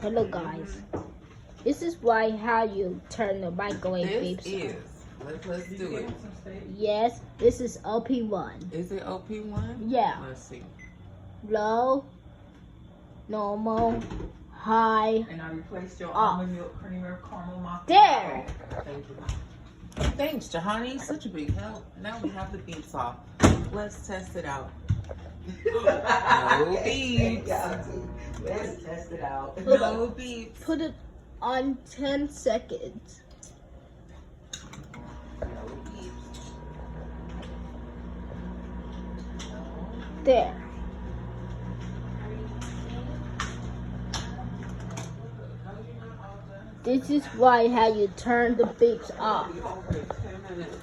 Hello guys. This is why how you turn the microwave This beeps is. Let's do it. Yes, this is OP1. Is it OP1? Yeah. Let's see. Low, normal, high. And I replaced your almond milk creamer caramel macchiato. There. Thank you. Thanks, Jahani. Such a big help. Now we have the beeps off. Let's test it out. No beeps. Let's test it out. No beeps. Put it on 10 seconds. No beeps. There. This is why how you turn the beeps off. Okay, 10 minutes.